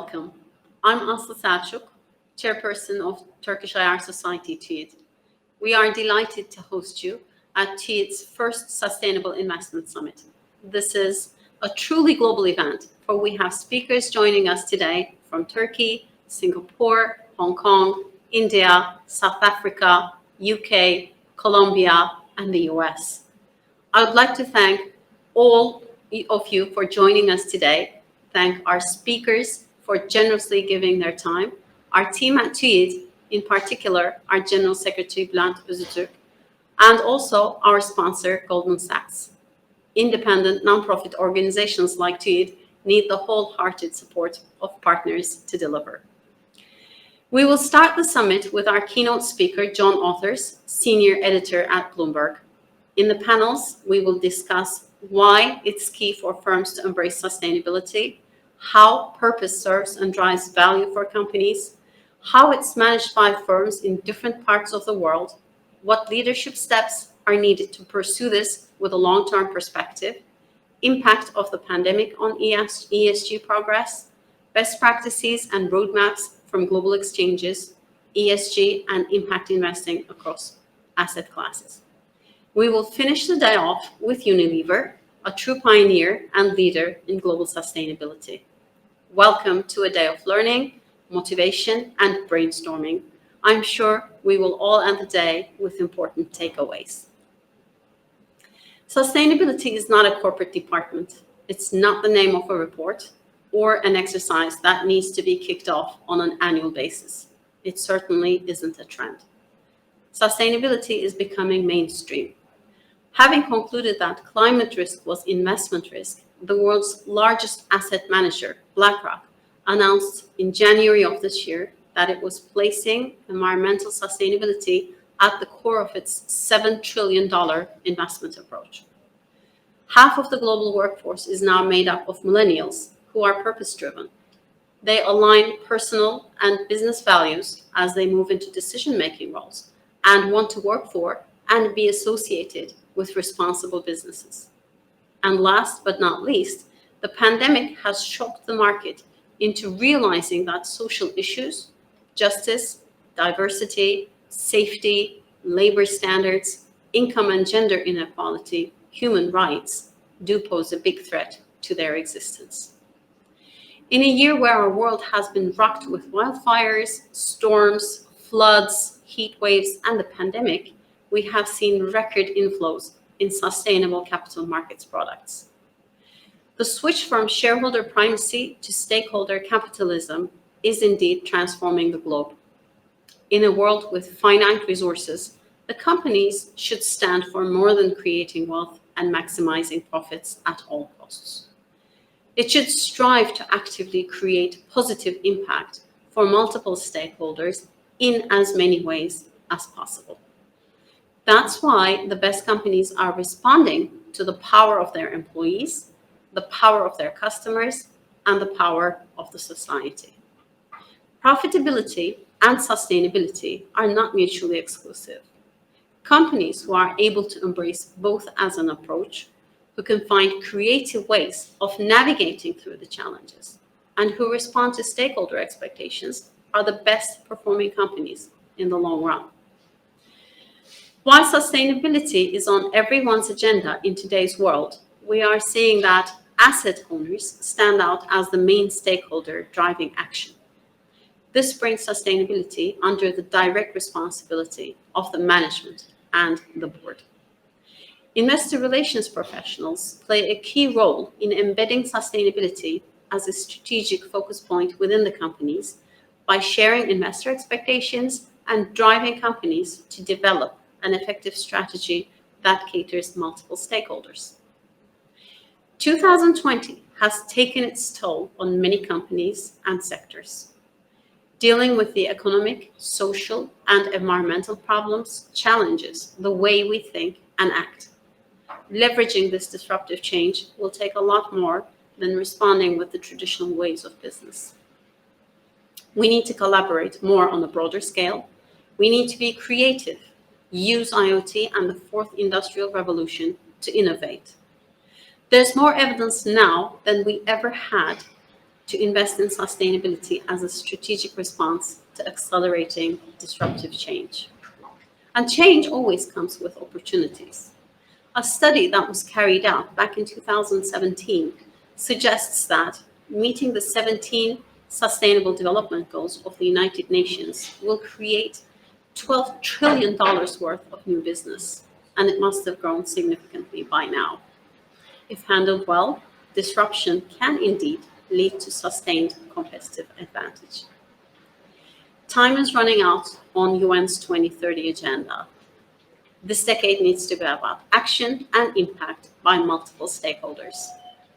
welcome. I'm Aslı Selçuk, Chairperson of Turkish IR Society TÜYID. We are delighted to host you at TÜYID's first Sustainable Investment Summit. This is a truly global event, for we have speakers joining us today from Turkey, Singapore, Hong Kong, India, South Africa, UK, Colombia, and the US. I would like to thank all of you for joining us today. Thank our speakers for generously giving their time, our team at TÜYİD, in particular, our General Secretary Bülent Öztürk, and also our sponsor, Goldman Sachs. Independent nonprofit organizations like TÜYİD need the wholehearted support of partners to deliver. We will start the summit with our keynote speaker, John Authers, Senior Editor at Bloomberg. In the panels, we will discuss why it's key for firms to embrace sustainability, how purpose serves and drives value for companies, how it's managed by firms in different parts of the world, what leadership steps are needed to pursue this with a long-term perspective, impact of the pandemic on ESG progress, best practices and roadmaps from global exchanges, ESG and impact investing across asset classes. We will finish the day off with Unilever, a true pioneer and leader in global sustainability. Welcome to a day of learning, motivation, and brainstorming. I'm sure we will all end the day with important takeaways. Sustainability is not a corporate department. It's not the name of a report or an exercise that needs to be kicked off on an annual basis. It certainly isn't a trend. Sustainability is becoming mainstream. Having concluded that climate risk was investment risk, the world's largest asset manager, BlackRock, announced in January of this year that it was placing environmental sustainability at the core of its $7 trillion investment approach. Half of the global workforce is now made up of millennials who are purpose-driven. They align personal and business values as they move into decision-making roles and want to work for and be associated with responsible businesses. And last but not least, the pandemic has shocked the market into realizing that social issues, justice, diversity, safety, labor standards, income and gender inequality, human rights, do pose a big threat to their existence. In a year where our world has been rocked with wildfires, storms, floods, heat waves, and the pandemic, we have seen record inflows in sustainable capital markets products. The switch from shareholder primacy to stakeholder capitalism is indeed transforming the globe. In a world with finite resources, the companies should stand for more than creating wealth and maximizing profits at all costs. It should strive to actively create positive impact for multiple stakeholders in as many ways as possible. That's why the best companies are responding to the power of their employees, the power of their customers, and the power of the society. Profitability and sustainability are not mutually exclusive. Companies who are able to embrace both as an approach, who can find creative ways of navigating through the challenges, and who respond to stakeholder expectations are the best performing companies in the long run. While sustainability is on everyone's agenda in today's world, we are seeing that asset owners stand out as the main stakeholder driving action. This brings sustainability under the direct responsibility of the management and the board. Investor relations professionals play a key role in embedding sustainability as a strategic focus point within the companies by sharing investor expectations and driving companies to develop an effective strategy that caters multiple stakeholders. 2020 has taken its toll on many companies and sectors. Dealing with the economic, social, and environmental problems challenges the way we think and act. Leveraging this disruptive change will take a lot more than responding with the traditional ways of business. We need to collaborate more on a broader scale. We need to be creative, use IoT and the fourth industrial revolution to innovate. There's more evidence now than we ever had to invest in sustainability as a strategic response to accelerating disruptive change. And change always comes with opportunities. A study that was carried out back in 2017 suggests that meeting the 17 Sustainable Development Goals of the United Nations will create $12 trillion worth of new business, and it must have grown significantly by now. If handled well, disruption can indeed lead to sustained competitive advantage. Time is running out on UN's 2030 agenda. This decade needs to be about action and impact by multiple stakeholders.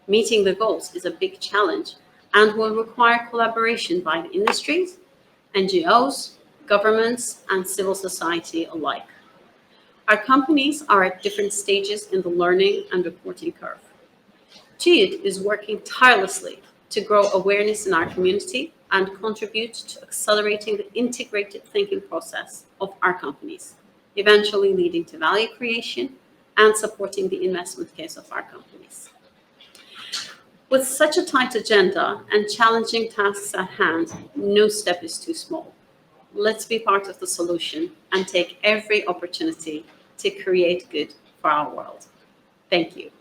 Meeting the goals is a big challenge and will require collaboration by the industries, NGOs, governments, and civil society alike. Our companies are at different stages in the learning and reporting curve. TÜYİD is working tirelessly to grow awareness in our community and contribute to accelerating the integrated thinking process of our companies, eventually leading to value creation and supporting the investment case of our companies. With such a tight agenda and challenging tasks at hand, no step is too small. Let's be part of the solution and take every opportunity to create good for our world. Thank you.